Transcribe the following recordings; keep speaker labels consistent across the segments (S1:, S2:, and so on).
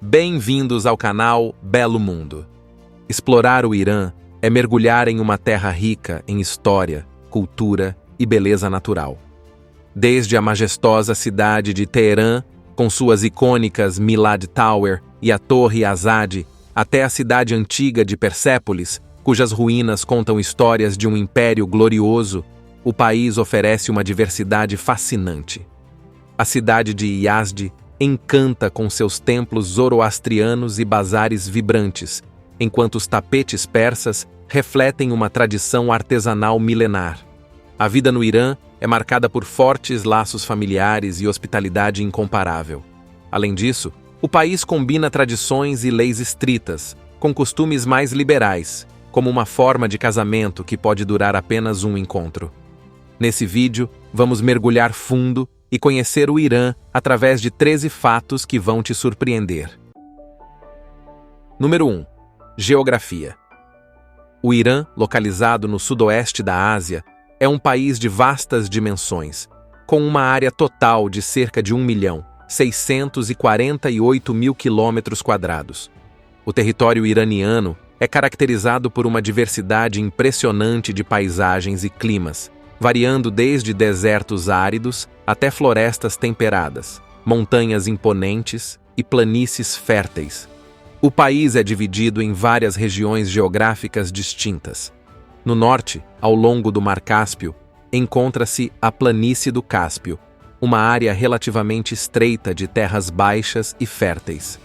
S1: Bem-vindos ao canal Belo Mundo. Explorar o Irã é mergulhar em uma terra rica em história, cultura e beleza natural. Desde a majestosa cidade de Teherã, com suas icônicas Milad Tower e a Torre Azad, até a cidade antiga de Persépolis, cujas ruínas contam histórias de um império glorioso, o país oferece uma diversidade fascinante. A cidade de Yazd encanta com seus templos zoroastrianos e bazares vibrantes, enquanto os tapetes persas refletem uma tradição artesanal milenar. A vida no Irã é marcada por fortes laços familiares e hospitalidade incomparável. Além disso, o país combina tradições e leis estritas, com costumes mais liberais, como uma forma de casamento que pode durar apenas um encontro. Nesse vídeo, vamos mergulhar fundo e conhecer o Irã através de 13 fatos que vão te surpreender. Número 1. Geografia. O Irã, localizado no sudoeste da Ásia, é um país de vastas dimensões, com uma área total de cerca de 1.648.000 km². O território iraniano é caracterizado por uma diversidade impressionante de paisagens e climas, variando desde desertos áridos até florestas temperadas, montanhas imponentes e planícies férteis. O país é dividido em várias regiões geográficas distintas. No norte, ao longo do Mar Cáspio, encontra-se a Planície do Cáspio, uma área relativamente estreita de terras baixas e férteis.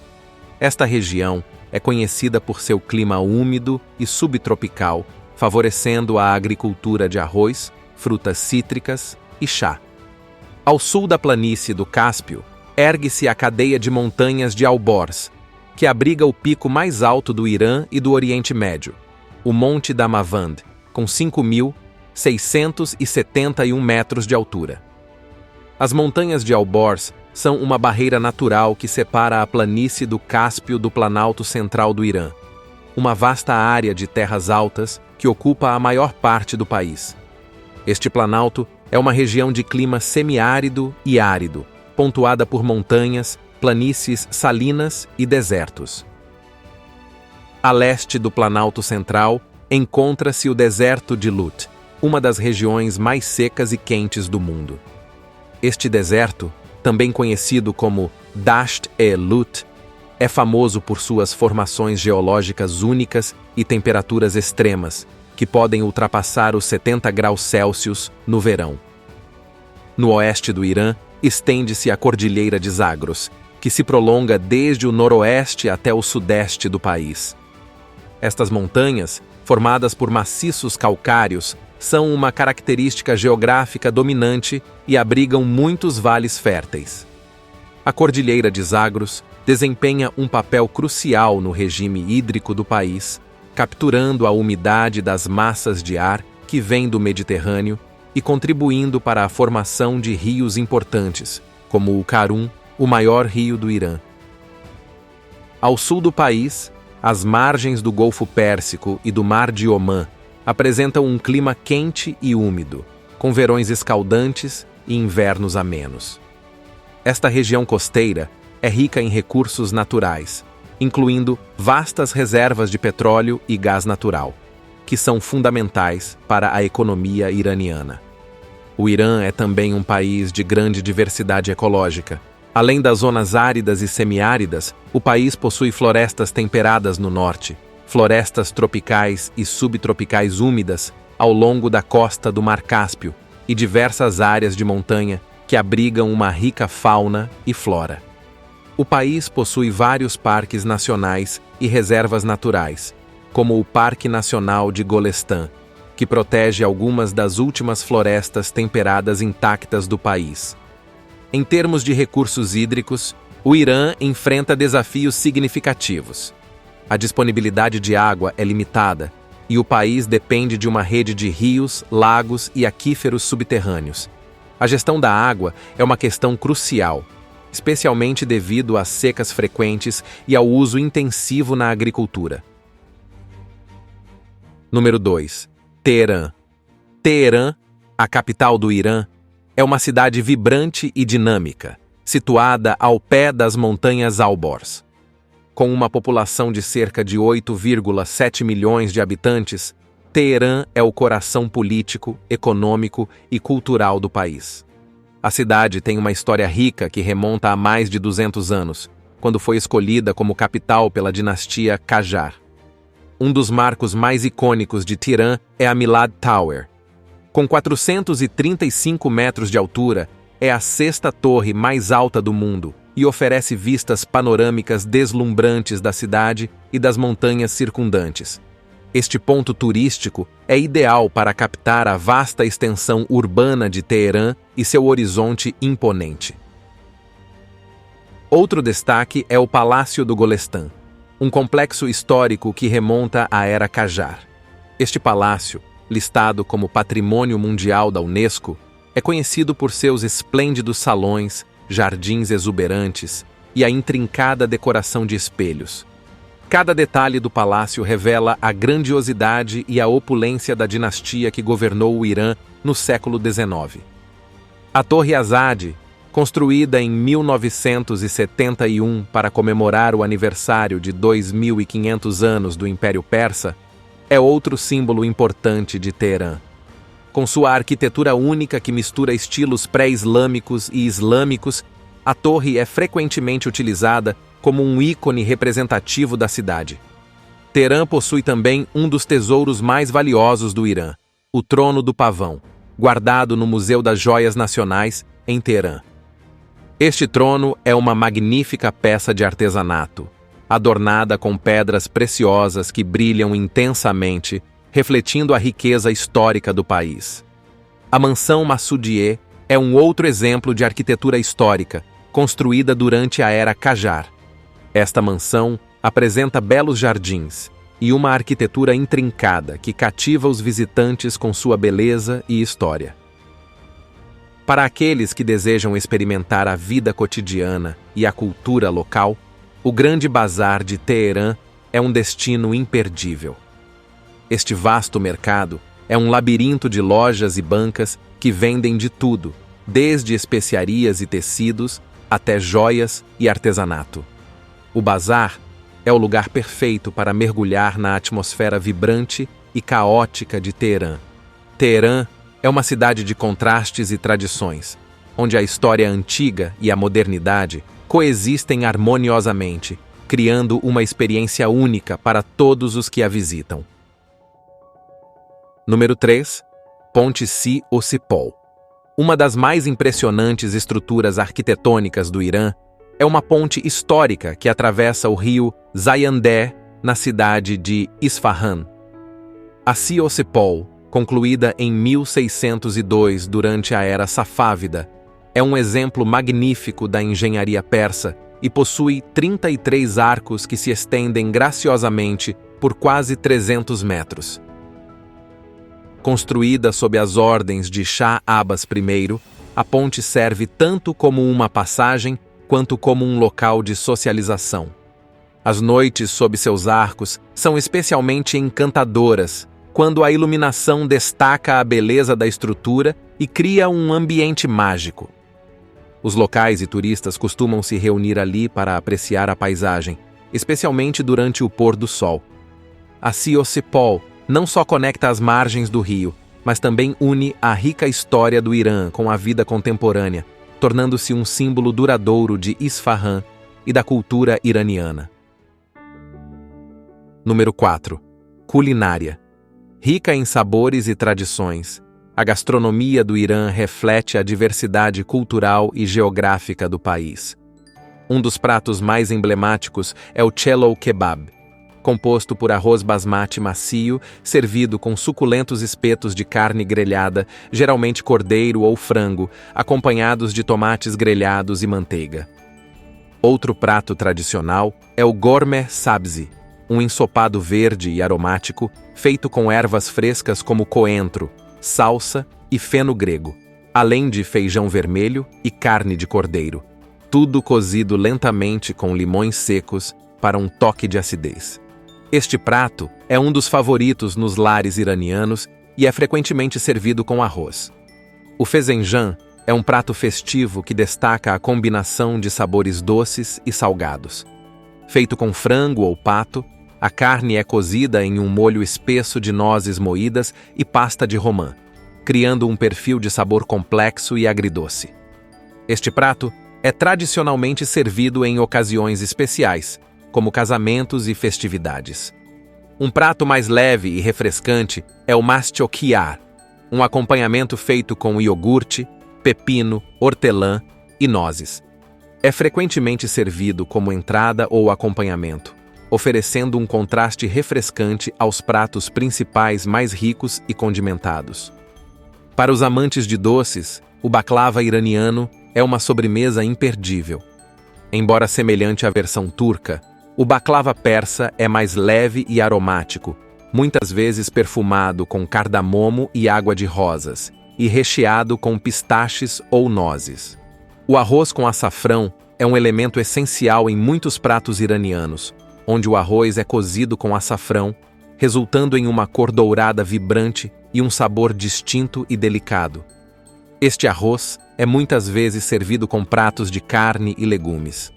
S1: Esta região é conhecida por seu clima úmido e subtropical, favorecendo a agricultura de arroz, frutas cítricas e chá. Ao sul da planície do Cáspio, ergue-se a cadeia de montanhas de Alborz, que abriga o pico mais alto do Irã e do Oriente Médio, o Monte Damavand, com 5.671 metros de altura. As montanhas de Alborz são uma barreira natural que separa a planície do Cáspio do Planalto Central do Irã, uma vasta área de terras altas que ocupa a maior parte do país. Este planalto é uma região de clima semiárido e árido, pontuada por montanhas, planícies salinas e desertos. A leste do Planalto Central encontra-se o deserto de Lut, uma das regiões mais secas e quentes do mundo. Este deserto, também conhecido como Dasht-e-Lut, é famoso por suas formações geológicas únicas e temperaturas extremas, que podem ultrapassar os 70 graus Celsius no verão. No oeste do Irã, estende-se a Cordilheira de Zagros, que se prolonga desde o noroeste até o sudeste do país. Estas montanhas, formadas por maciços calcários, são uma característica geográfica dominante e abrigam muitos vales férteis. A Cordilheira de Zagros desempenha um papel crucial no regime hídrico do país, capturando a umidade das massas de ar que vêm do Mediterrâneo e contribuindo para a formação de rios importantes, como o Karun, o maior rio do Irã. Ao sul do país, as margens do Golfo Pérsico e do Mar de Omã apresentam um clima quente e úmido, com verões escaldantes e invernos amenos. Esta região costeira é rica em recursos naturais, incluindo vastas reservas de petróleo e gás natural, que são fundamentais para a economia iraniana. O Irã é também um país de grande diversidade ecológica. Além das zonas áridas e semiáridas, o país possui florestas temperadas no norte, florestas tropicais e subtropicais úmidas ao longo da costa do Mar Cáspio e diversas áreas de montanha que abrigam uma rica fauna e flora. O país possui vários parques nacionais e reservas naturais, como o Parque Nacional de Golestan, que protege algumas das últimas florestas temperadas intactas do país. Em termos de recursos hídricos, o Irã enfrenta desafios significativos. A disponibilidade de água é limitada e o país depende de uma rede de rios, lagos e aquíferos subterrâneos. A gestão da água é uma questão crucial, especialmente devido às secas frequentes e ao uso intensivo na agricultura. Número 2. Teherã. Teherã, a capital do Irã, é uma cidade vibrante e dinâmica, situada ao pé das montanhas Alborz. Com uma população de cerca de 8,7 milhões de habitantes, Teherã é o coração político, econômico e cultural do país. A cidade tem uma história rica que remonta a mais de 200 anos, quando foi escolhida como capital pela dinastia Qajar. Um dos marcos mais icônicos de Teherã é a Milad Tower. Com 435 metros de altura, é a sexta torre mais alta do mundo e oferece vistas panorâmicas deslumbrantes da cidade e das montanhas circundantes. Este ponto turístico é ideal para captar a vasta extensão urbana de Teherã e seu horizonte imponente. Outro destaque é o Palácio do Golestan, um complexo histórico que remonta à era Qajar. Este palácio, listado como Patrimônio Mundial da Unesco, é conhecido por seus esplêndidos salões, jardins exuberantes e a intrincada decoração de espelhos. Cada detalhe do palácio revela a grandiosidade e a opulência da dinastia que governou o Irã no século XIX. A Torre Azad, construída em 1971 para comemorar o aniversário de 2.500 anos do Império Persa, é outro símbolo importante de Teherã. Com sua arquitetura única que mistura estilos pré-islâmicos e islâmicos, a torre é frequentemente utilizada como um ícone representativo da cidade. Teherã possui também um dos tesouros mais valiosos do Irã, o Trono do Pavão, guardado no Museu das Joias Nacionais, em Teherã. Este trono é uma magnífica peça de artesanato, adornada com pedras preciosas que brilham intensamente, refletindo a riqueza histórica do país. A Mansão Massudieh é um outro exemplo de arquitetura histórica, construída durante a era Qajar. Esta mansão apresenta belos jardins e uma arquitetura intrincada que cativa os visitantes com sua beleza e história. Para aqueles que desejam experimentar a vida cotidiana e a cultura local, o Grande Bazar de Teherã é um destino imperdível. Este vasto mercado é um labirinto de lojas e bancas que vendem de tudo, desde especiarias e tecidos até joias e artesanato. O bazar é o lugar perfeito para mergulhar na atmosfera vibrante e caótica de Teherã. Teherã é uma cidade de contrastes e tradições, onde a história antiga e a modernidade coexistem harmoniosamente, criando uma experiência única para todos os que a visitam. Número 3. Ponte Si-Ossipol. Uma das mais impressionantes estruturas arquitetônicas do Irã é uma ponte histórica que atravessa o rio Zayandeh na cidade de Isfahan. A Si-Ossipol, concluída em 1602 durante a Era Safávida, é um exemplo magnífico da engenharia persa e possui 33 arcos que se estendem graciosamente por quase 300 metros. Construída sob as ordens de Shah Abbas I, a ponte serve tanto como uma passagem quanto como um local de socialização. As noites sob seus arcos são especialmente encantadoras, quando a iluminação destaca a beleza da estrutura e cria um ambiente mágico. Os locais e turistas costumam se reunir ali para apreciar a paisagem, especialmente durante o pôr do sol. A Si-Ossipol não só conecta as margens do rio, mas também une a rica história do Irã com a vida contemporânea, tornando-se um símbolo duradouro de Isfahan e da cultura iraniana. Número 4. Culinária. Rica em sabores e tradições, a gastronomia do Irã reflete a diversidade cultural e geográfica do país. Um dos pratos mais emblemáticos é o chelo kebab, composto por arroz basmati macio, servido com suculentos espetos de carne grelhada, geralmente cordeiro ou frango, acompanhados de tomates grelhados e manteiga. Outro prato tradicional é o gourmet sabzi, um ensopado verde e aromático, feito com ervas frescas como coentro, salsa e feno grego, além de feijão vermelho e carne de cordeiro, tudo cozido lentamente com limões secos para um toque de acidez. Este prato é um dos favoritos nos lares iranianos e é frequentemente servido com arroz. O fezenjan é um prato festivo que destaca a combinação de sabores doces e salgados. Feito com frango ou pato, a carne é cozida em um molho espesso de nozes moídas e pasta de romã, criando um perfil de sabor complexo e agridoce. Este prato é tradicionalmente servido em ocasiões especiais, como casamentos e festividades. Um prato mais leve e refrescante é o mastiokiyar, um acompanhamento feito com iogurte, pepino, hortelã e nozes. É frequentemente servido como entrada ou acompanhamento, oferecendo um contraste refrescante aos pratos principais mais ricos e condimentados. Para os amantes de doces, o baklava iraniano é uma sobremesa imperdível. Embora semelhante à versão turca, o baklava persa é mais leve e aromático, muitas vezes perfumado com cardamomo e água de rosas, e recheado com pistaches ou nozes. O arroz com açafrão é um elemento essencial em muitos pratos iranianos, onde o arroz é cozido com açafrão, resultando em uma cor dourada vibrante e um sabor distinto e delicado. Este arroz é muitas vezes servido com pratos de carne e legumes.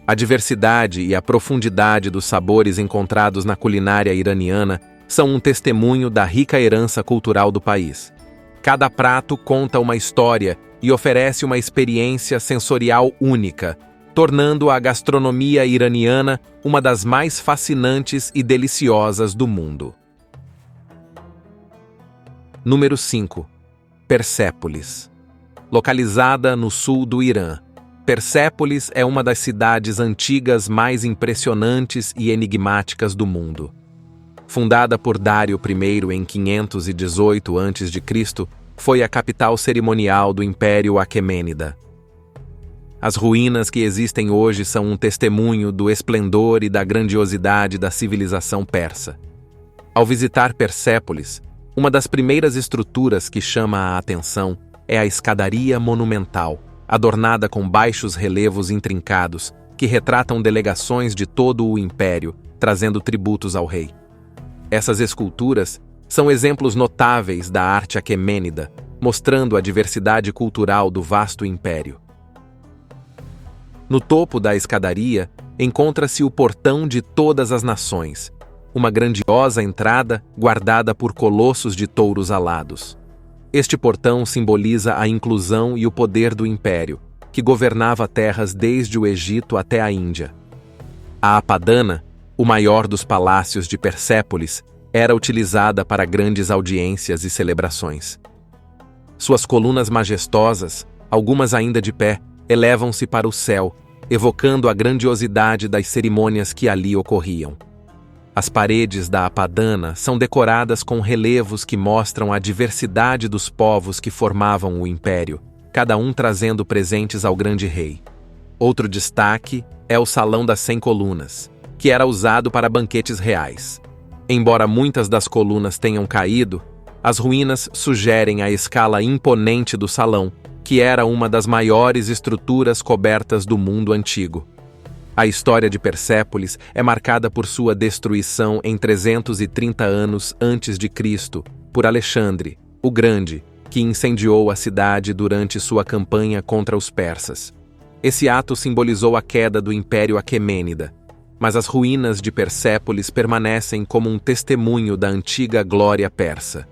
S1: A diversidade e a profundidade dos sabores encontrados na culinária iraniana são um testemunho da rica herança cultural do país. Cada prato conta uma história e oferece uma experiência sensorial única, tornando a gastronomia iraniana uma das mais fascinantes e deliciosas do mundo. Número 5. Persépolis. Localizada no sul do Irã, Persépolis é uma das cidades antigas mais impressionantes e enigmáticas do mundo. Fundada por Dário I em 518 a.C., foi a capital cerimonial do Império Aquemênida. As ruínas que existem hoje são um testemunho do esplendor e da grandiosidade da civilização persa. Ao visitar Persépolis, uma das primeiras estruturas que chama a atenção é a escadaria monumental, adornada com baixos relevos intrincados que retratam delegações de todo o império, trazendo tributos ao rei. Essas esculturas são exemplos notáveis da arte aquemênida, mostrando a diversidade cultural do vasto império. No topo da escadaria encontra-se o Portão de Todas as Nações, uma grandiosa entrada guardada por colossos de touros alados. Este portão simboliza a inclusão e o poder do império, que governava terras desde o Egito até a Índia. A Apadana, o maior dos palácios de Persépolis, era utilizada para grandes audiências e celebrações. Suas colunas majestosas, algumas ainda de pé, elevam-se para o céu, evocando a grandiosidade das cerimônias que ali ocorriam. As paredes da Apadana são decoradas com relevos que mostram a diversidade dos povos que formavam o império, cada um trazendo presentes ao grande rei. Outro destaque é o Salão das 100 Colunas, que era usado para banquetes reais. Embora muitas das colunas tenham caído, as ruínas sugerem a escala imponente do salão, que era uma das maiores estruturas cobertas do mundo antigo. A história de Persépolis é marcada por sua destruição em 330 anos antes de Cristo, por Alexandre, o Grande, que incendiou a cidade durante sua campanha contra os persas. Esse ato simbolizou a queda do Império Aquemênida, mas as ruínas de Persépolis permanecem como um testemunho da antiga glória persa.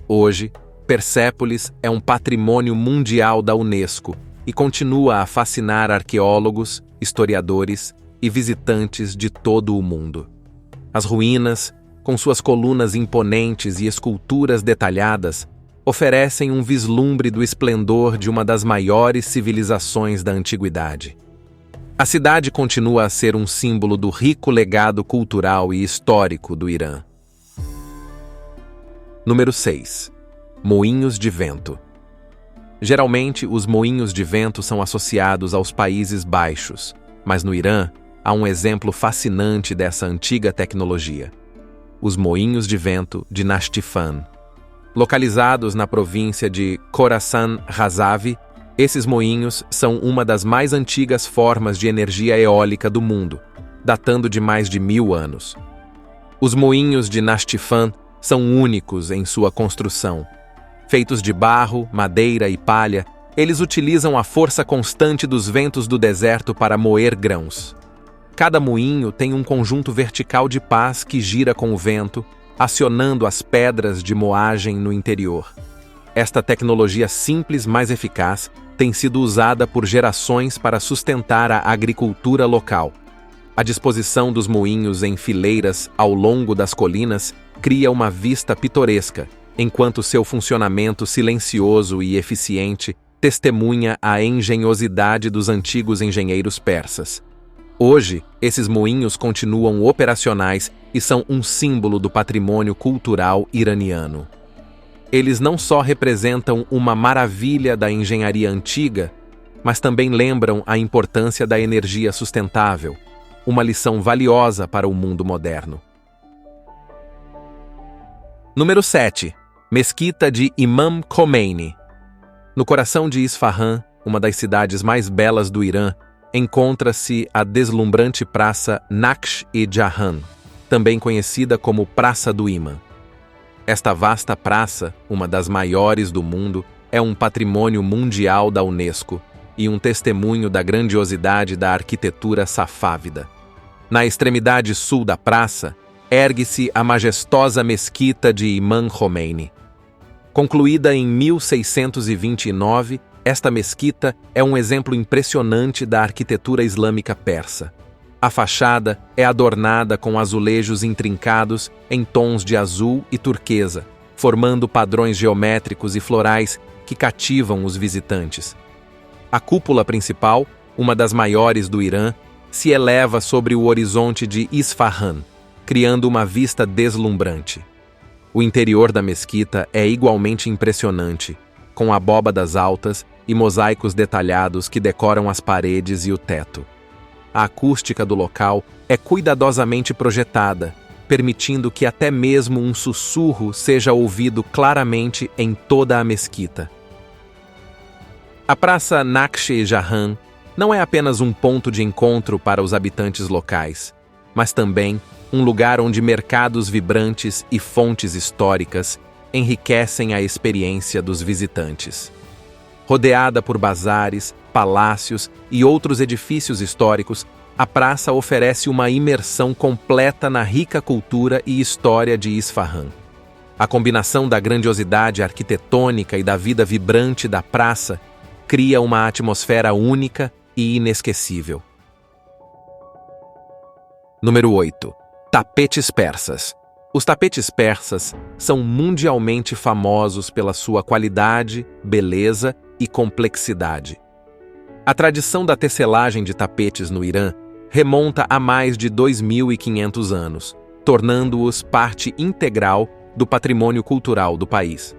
S1: Hoje, Persépolis é um patrimônio mundial da Unesco e continua a fascinar arqueólogos, historiadores e visitantes de todo o mundo. As ruínas, com suas colunas imponentes e esculturas detalhadas, oferecem um vislumbre do esplendor de uma das maiores civilizações da antiguidade. A cidade continua a ser um símbolo do rico legado cultural e histórico do Irã. Número 6. Moinhos de vento. Geralmente, os moinhos de vento são associados aos Países Baixos, mas no Irã há um exemplo fascinante dessa antiga tecnologia: os moinhos de vento de Nashtifan. Localizados na província de Khorasan Razavi, esses moinhos são uma das mais antigas formas de energia eólica do mundo, datando de mais de 1000 anos. Os moinhos de Nashtifan são únicos em sua construção. Feitos de barro, madeira e palha, eles utilizam a força constante dos ventos do deserto para moer grãos. Cada moinho tem um conjunto vertical de pás que gira com o vento, acionando as pedras de moagem no interior. Esta tecnologia simples, mas eficaz, tem sido usada por gerações para sustentar a agricultura local. A disposição dos moinhos em fileiras ao longo das colinas cria uma vista pitoresca, enquanto seu funcionamento silencioso e eficiente testemunha a engenhosidade dos antigos engenheiros persas. Hoje, esses moinhos continuam operacionais e são um símbolo do patrimônio cultural iraniano. Eles não só representam uma maravilha da engenharia antiga, mas também lembram a importância da energia sustentável, uma lição valiosa para o mundo moderno. Número 7. Mesquita de Imam Khomeini. No coração de Isfahan, uma das cidades mais belas do Irã, encontra-se a deslumbrante Praça Naqsh-e-Jahan, também conhecida como Praça do Imã. Esta vasta praça, uma das maiores do mundo, é um patrimônio mundial da Unesco e um testemunho da grandiosidade da arquitetura safávida. Na extremidade sul da praça, ergue-se a majestosa mesquita de Imam Khomeini. Concluída em 1629, esta mesquita é um exemplo impressionante da arquitetura islâmica persa. A fachada é adornada com azulejos intrincados em tons de azul e turquesa, formando padrões geométricos e florais que cativam os visitantes. A cúpula principal, uma das maiores do Irã, se eleva sobre o horizonte de Isfahan, criando uma vista deslumbrante. O interior da mesquita é igualmente impressionante, com abóbadas altas e mosaicos detalhados que decoram as paredes e o teto. A acústica do local é cuidadosamente projetada, permitindo que até mesmo um sussurro seja ouvido claramente em toda a mesquita. A Praça Naqsh-e-Jahan não é apenas um ponto de encontro para os habitantes locais, mas também um lugar onde mercados vibrantes e fontes históricas enriquecem a experiência dos visitantes. Rodeada por bazares, palácios e outros edifícios históricos, a praça oferece uma imersão completa na rica cultura e história de Isfahan. A combinação da grandiosidade arquitetônica e da vida vibrante da praça cria uma atmosfera única e inesquecível. Número 8. Tapetes persas. Os tapetes persas são mundialmente famosos pela sua qualidade, beleza e complexidade. A tradição da tecelagem de tapetes no Irã remonta a mais de 2.500 anos, tornando-os parte integral do patrimônio cultural do país.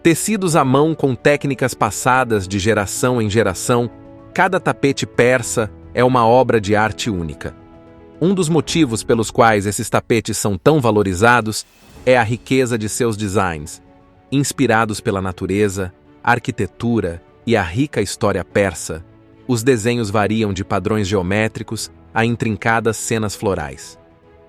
S1: Tecidos à mão com técnicas passadas de geração em geração, cada tapete persa é uma obra de arte única. Um dos motivos pelos quais esses tapetes são tão valorizados é a riqueza de seus designs, inspirados pela natureza, arquitetura e a rica história persa. Os desenhos variam de padrões geométricos a intrincadas cenas florais.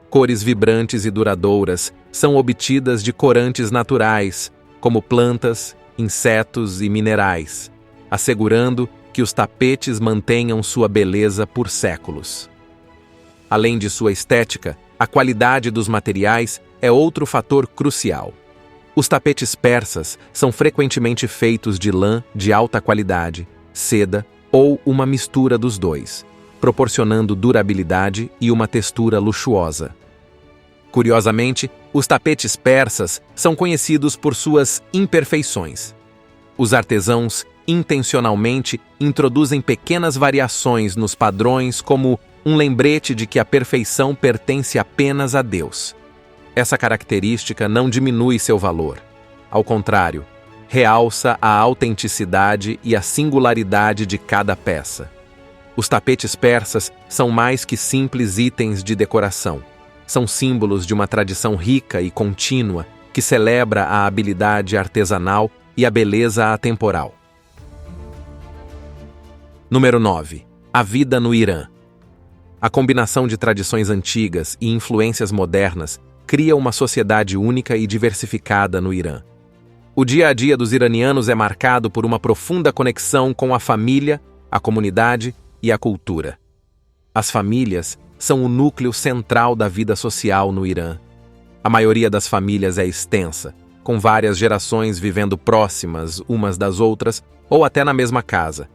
S1: Cores vibrantes e duradouras são obtidas de corantes naturais, como plantas, insetos e minerais, assegurando que os tapetes mantenham sua beleza por séculos. Além de sua estética, a qualidade dos materiais é outro fator crucial. Os tapetes persas são frequentemente feitos de lã de alta qualidade, seda ou uma mistura dos dois, proporcionando durabilidade e uma textura luxuosa. Curiosamente, os tapetes persas são conhecidos por suas imperfeições. Os artesãos intencionalmente introduzem pequenas variações nos padrões como um lembrete de que a perfeição pertence apenas a Deus. Essa característica não diminui seu valor. Ao contrário, realça a autenticidade e a singularidade de cada peça. Os tapetes persas são mais que simples itens de decoração. São símbolos de uma tradição rica e contínua que celebra a habilidade artesanal e a beleza atemporal. Número 9. A vida no Irã. A combinação de tradições antigas e influências modernas cria uma sociedade única e diversificada no Irã. O dia a dia dos iranianos é marcado por uma profunda conexão com a família, a comunidade e a cultura. As famílias são o núcleo central da vida social no Irã. A maioria das famílias é extensa, com várias gerações vivendo próximas umas das outras ou até na mesma casa.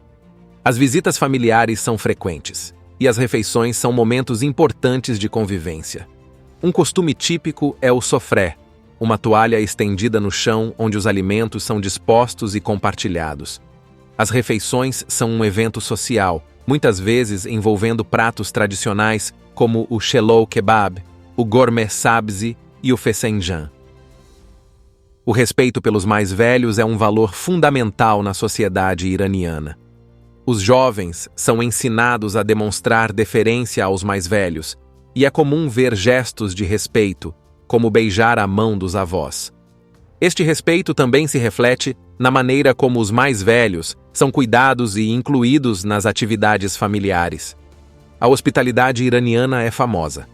S1: As visitas familiares são frequentes, e as refeições são momentos importantes de convivência. Um costume típico é o sofré, uma toalha estendida no chão onde os alimentos são dispostos e compartilhados. As refeições são um evento social, muitas vezes envolvendo pratos tradicionais como o shelou kebab, o gourmet sabzi e o fesenjan. O respeito pelos mais velhos é um valor fundamental na sociedade iraniana. Os jovens são ensinados a demonstrar deferência aos mais velhos, e é comum ver gestos de respeito, como beijar a mão dos avós. Este respeito também se reflete na maneira como os mais velhos são cuidados e incluídos nas atividades familiares. A hospitalidade iraniana é famosa.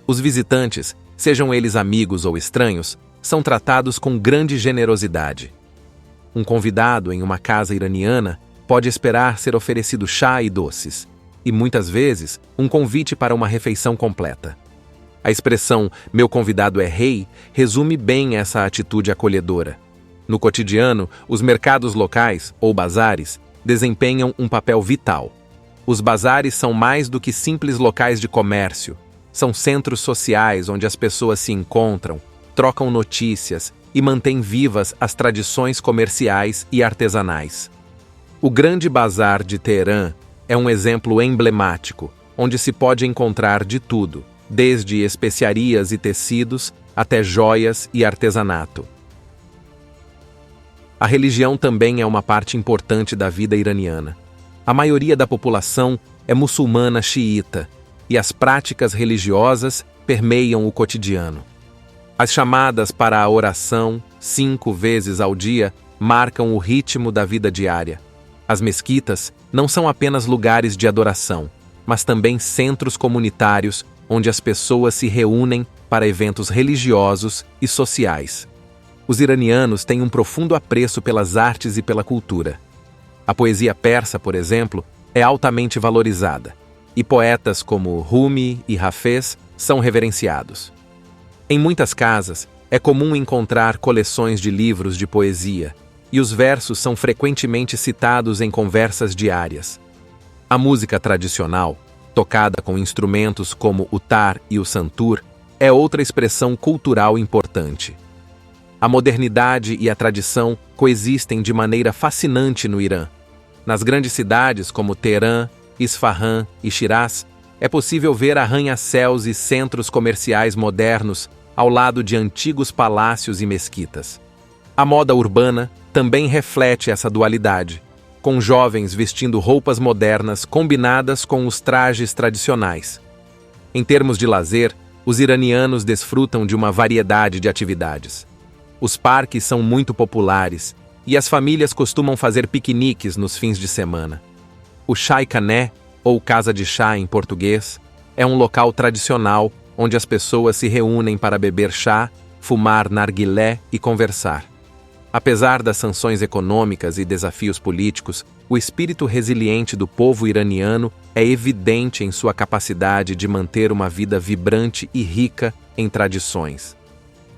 S1: Os visitantes, sejam eles amigos ou estranhos, são tratados com grande generosidade. Um convidado em uma casa iraniana pode esperar ser oferecido chá e doces, e muitas vezes um convite para uma refeição completa. A expressão "meu convidado é rei" resume bem essa atitude acolhedora. No cotidiano, os mercados locais, ou bazares, desempenham um papel vital. Os bazares são mais do que simples locais de comércio. São centros sociais onde as pessoas se encontram, trocam notícias e mantêm vivas as tradições comerciais e artesanais. O Grande Bazar de Teherã é um exemplo emblemático, onde se pode encontrar de tudo, desde especiarias e tecidos até joias e artesanato. A religião também é uma parte importante da vida iraniana. A maioria da população é muçulmana xiita, e as práticas religiosas permeiam o cotidiano. As chamadas para a oração, 5 vezes ao dia, marcam o ritmo da vida diária. As mesquitas não são apenas lugares de adoração, mas também centros comunitários onde as pessoas se reúnem para eventos religiosos e sociais. Os iranianos têm um profundo apreço pelas artes e pela cultura. A poesia persa, por exemplo, é altamente valorizada, e poetas como Rumi e Hafez são reverenciados. Em muitas casas, é comum encontrar coleções de livros de poesia, e os versos são frequentemente citados em conversas diárias. A música tradicional, tocada com instrumentos como o tar e o santur, é outra expressão cultural importante. A modernidade e a tradição coexistem de maneira fascinante no Irã. Nas grandes cidades como Teherã, Isfahan e Shiraz, é possível ver arranha-céus e centros comerciais modernos ao lado de antigos palácios e mesquitas. A moda urbana também reflete essa dualidade, com jovens vestindo roupas modernas combinadas com os trajes tradicionais. Em termos de lazer, os iranianos desfrutam de uma variedade de atividades. Os parques são muito populares e as famílias costumam fazer piqueniques nos fins de semana. O Chai-Khané, ou Casa de Chá em português, é um local tradicional onde as pessoas se reúnem para beber chá, fumar narguilé e conversar. Apesar das sanções econômicas e desafios políticos, o espírito resiliente do povo iraniano é evidente em sua capacidade de manter uma vida vibrante e rica em tradições.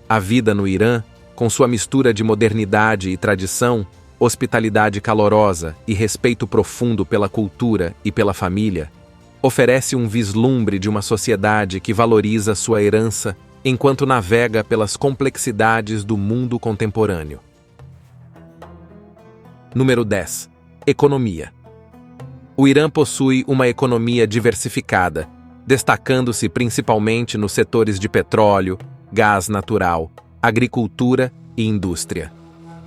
S1: A vida no Irã, com sua mistura de modernidade e tradição, hospitalidade calorosa e respeito profundo pela cultura e pela família, oferece um vislumbre de uma sociedade que valoriza sua herança enquanto navega pelas complexidades do mundo contemporâneo. Número 10. Economia. O Irã possui uma economia diversificada, destacando-se principalmente nos setores de petróleo, gás natural, agricultura e indústria.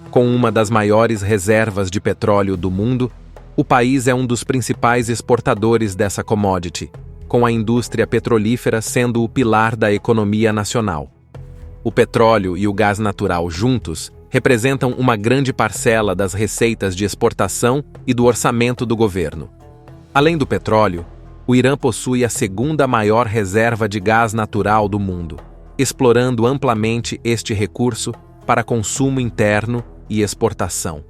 S1: Com uma das maiores reservas de petróleo do mundo, o país é um dos principais exportadores dessa commodity, com a indústria petrolífera sendo o pilar da economia nacional. O petróleo e o gás natural juntos representam uma grande parcela das receitas de exportação e do orçamento do governo. Além do petróleo, o Irã possui a segunda maior reserva de gás natural do mundo, explorando amplamente este recurso para consumo interno e exportação.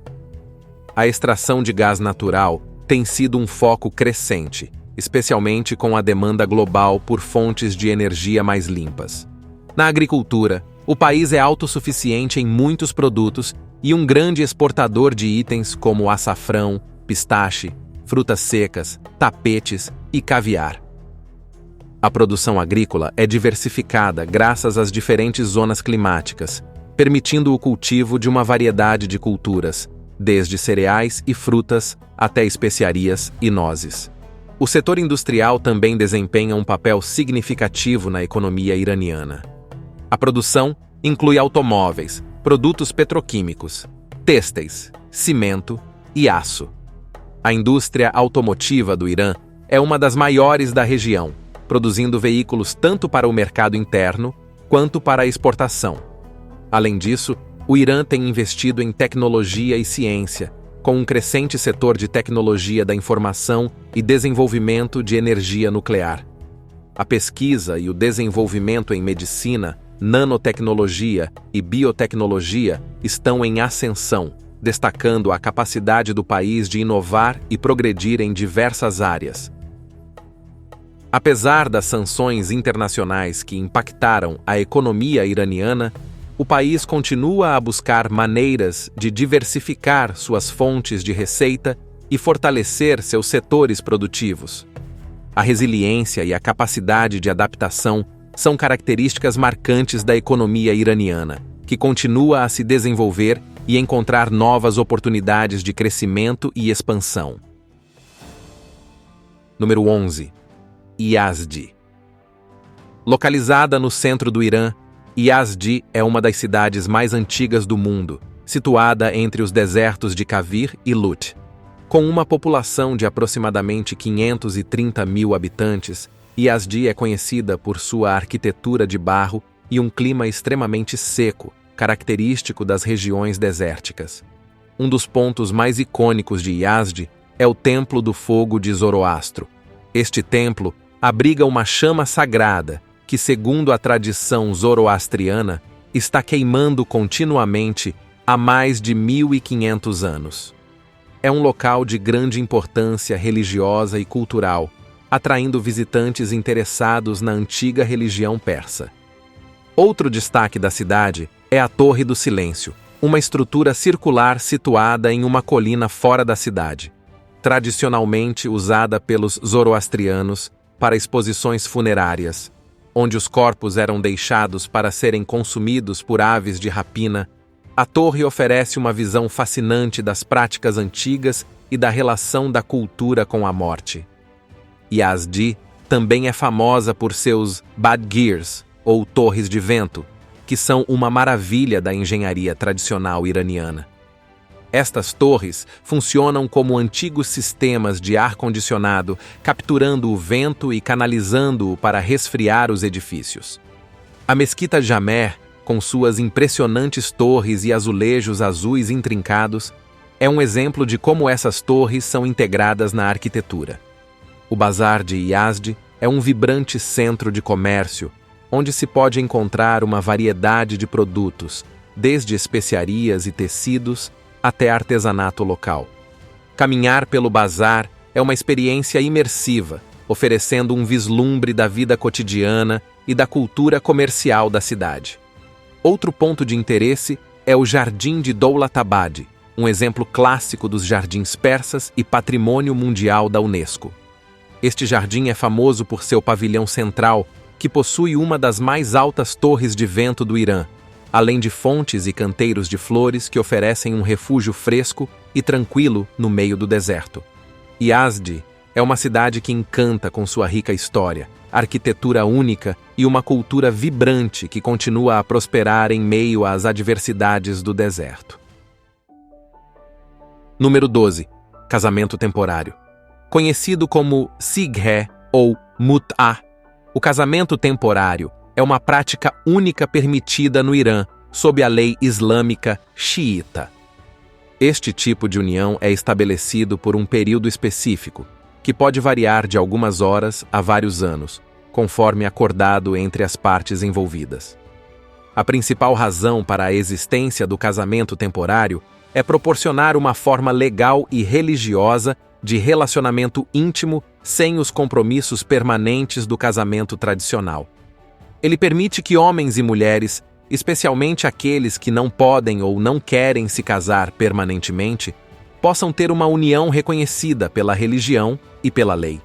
S1: A extração de gás natural tem sido um foco crescente, especialmente com a demanda global por fontes de energia mais limpas. Na agricultura, o país é autossuficiente em muitos produtos e um grande exportador de itens como açafrão, pistache, frutas secas, tapetes e caviar. A produção agrícola é diversificada graças às diferentes zonas climáticas, permitindo o cultivo de uma variedade de culturas, desde cereais e frutas até especiarias e nozes. O setor industrial também desempenha um papel significativo na economia iraniana. A produção inclui automóveis, produtos petroquímicos, têxteis, cimento e aço. A indústria automotiva do Irã é uma das maiores da região, produzindo veículos tanto para o mercado interno quanto para a exportação. Além disso, o Irã tem investido em tecnologia e ciência, com um crescente setor de tecnologia da informação e desenvolvimento de energia nuclear. A pesquisa e o desenvolvimento em medicina, nanotecnologia e biotecnologia estão em ascensão, destacando a capacidade do país de inovar e progredir em diversas áreas. Apesar das sanções internacionais que impactaram a economia iraniana, o país continua a buscar maneiras de diversificar suas fontes de receita e fortalecer seus setores produtivos. A resiliência e a capacidade de adaptação são características marcantes da economia iraniana, que continua a se desenvolver e encontrar novas oportunidades de crescimento e expansão. Número 11. Yazd. Localizada no centro do Irã, Yazd é uma das cidades mais antigas do mundo, situada entre os desertos de Kavir e Lut. Com uma população de aproximadamente 530 mil habitantes, Yazd é conhecida por sua arquitetura de barro e um clima extremamente seco, característico das regiões desérticas. Um dos pontos mais icônicos de Yazd é o Templo do Fogo de Zoroastro. Este templo abriga uma chama sagrada que, segundo a tradição zoroastriana, está queimando continuamente há mais de 1.500 anos. É um local de grande importância religiosa e cultural, atraindo visitantes interessados na antiga religião persa. Outro destaque da cidade é a Torre do Silêncio, uma estrutura circular situada em uma colina fora da cidade, tradicionalmente usada pelos zoroastrianos para exposições funerárias, onde os corpos eram deixados para serem consumidos por aves de rapina. A torre oferece uma visão fascinante das práticas antigas e da relação da cultura com a morte. Yazd também é famosa por seus badgirs, ou torres de vento, que são uma maravilha da engenharia tradicional iraniana. Estas torres funcionam como antigos sistemas de ar-condicionado, capturando o vento e canalizando-o para resfriar os edifícios. A Mesquita Jamer, com suas impressionantes torres e azulejos azuis intrincados, é um exemplo de como essas torres são integradas na arquitetura. O Bazar de Yazd é um vibrante centro de comércio, onde se pode encontrar uma variedade de produtos, desde especiarias e tecidos até artesanato local. Caminhar pelo bazar é uma experiência imersiva, oferecendo um vislumbre da vida cotidiana e da cultura comercial da cidade. Outro ponto de interesse é o Jardim de Doulatabad, um exemplo clássico dos jardins persas e patrimônio mundial da Unesco. Este jardim é famoso por seu pavilhão central, que possui uma das mais altas torres de vento do Irã, além de fontes e canteiros de flores que oferecem um refúgio fresco e tranquilo no meio do deserto. Yazd é uma cidade que encanta com sua rica história, arquitetura única e uma cultura vibrante que continua a prosperar em meio às adversidades do deserto. Número 12. Casamento temporário. Conhecido como Sighe ou Mut'a, o casamento temporário é uma prática única permitida no Irã, sob a lei islâmica xiita. Este tipo de união é estabelecido por um período específico, que pode variar de algumas horas a vários anos, conforme acordado entre as partes envolvidas. A principal razão para a existência do casamento temporário é proporcionar uma forma legal e religiosa de relacionamento íntimo sem os compromissos permanentes do casamento tradicional. Ele permite que homens e mulheres, especialmente aqueles que não podem ou não querem se casar permanentemente, possam ter uma união reconhecida pela religião e pela lei.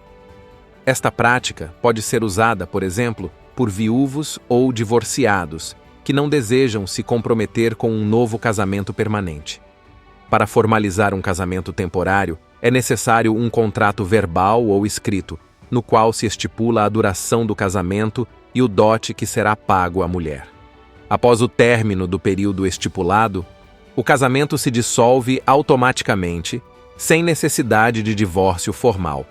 S1: Esta prática pode ser usada, por exemplo, por viúvos ou divorciados que não desejam se comprometer com um novo casamento permanente. Para formalizar um casamento temporário, é necessário um contrato verbal ou escrito, no qual se estipula a duração do casamento e o dote que será pago à mulher. Após o término do período estipulado, o casamento se dissolve automaticamente, sem necessidade de divórcio formal.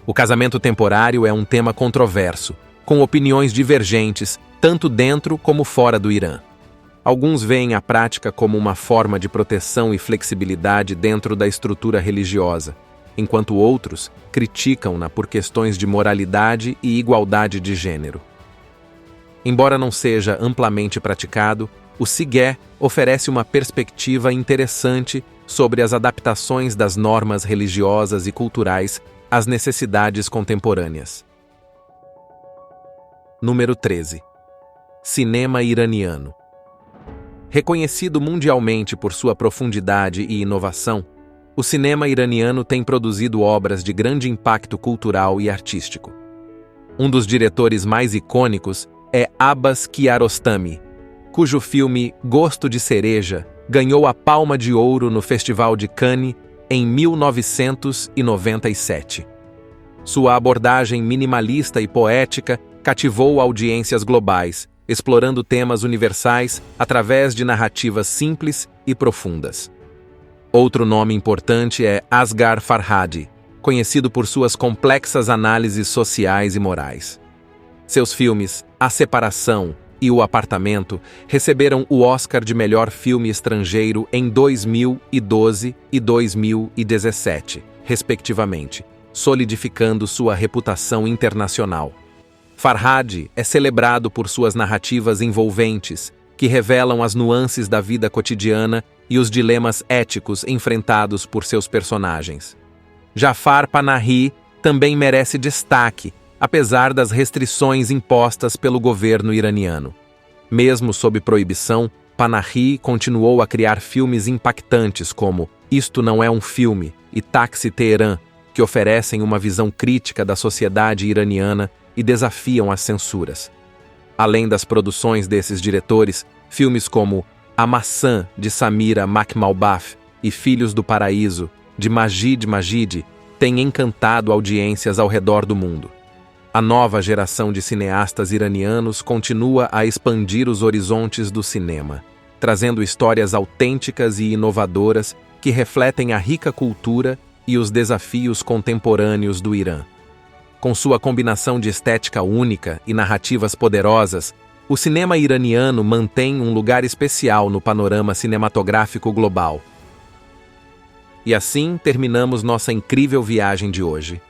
S1: O casamento temporário é um tema controverso, com opiniões divergentes, tanto dentro como fora do Irã. Alguns veem a prática como uma forma de proteção e flexibilidade dentro da estrutura religiosa, enquanto outros criticam-na por questões de moralidade e igualdade de gênero. Embora não seja amplamente praticado, o Sigé oferece uma perspectiva interessante sobre as adaptações das normas religiosas e culturais às necessidades contemporâneas. Número 13. Cinema iraniano. Reconhecido mundialmente por sua profundidade e inovação, o cinema iraniano tem produzido obras de grande impacto cultural e artístico. Um dos diretores mais icônicos é Abbas Kiarostami, cujo filme Gosto de Cereja ganhou a Palma de Ouro no Festival de Cannes em 1997. Sua abordagem minimalista e poética cativou audiências globais, explorando temas universais através de narrativas simples e profundas. Outro nome importante é Asghar Farhadi, conhecido por suas complexas análises sociais e morais. Seus filmes A Separação e O Apartamento receberam o Oscar de melhor filme estrangeiro em 2012 e 2017, respectivamente, solidificando sua reputação internacional. Farhadi é celebrado por suas narrativas envolventes, que revelam as nuances da vida cotidiana e os dilemas éticos enfrentados por seus personagens. Jafar Panahi também merece destaque, apesar das restrições impostas pelo governo iraniano. Mesmo sob proibição, Panahi continuou a criar filmes impactantes como Isto Não É um Filme e Táxi Teherã, que oferecem uma visão crítica da sociedade iraniana e desafiam as censuras. Além das produções desses diretores, filmes como A Maçã, de Samira Makhmalbaf, e Filhos do Paraíso, de Majid Majid, têm encantado audiências ao redor do mundo. A nova geração de cineastas iranianos continua a expandir os horizontes do cinema, trazendo histórias autênticas e inovadoras que refletem a rica cultura e os desafios contemporâneos do Irã. Com sua combinação de estética única e narrativas poderosas, o cinema iraniano mantém um lugar especial no panorama cinematográfico global. E assim terminamos nossa incrível viagem de hoje.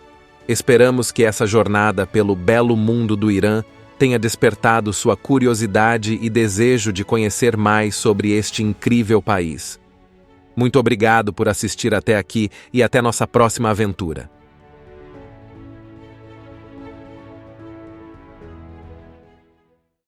S1: Esperamos que essa jornada pelo belo mundo do Irã tenha despertado sua curiosidade e desejo de conhecer mais sobre este incrível país. Muito obrigado por assistir até aqui e até nossa próxima aventura.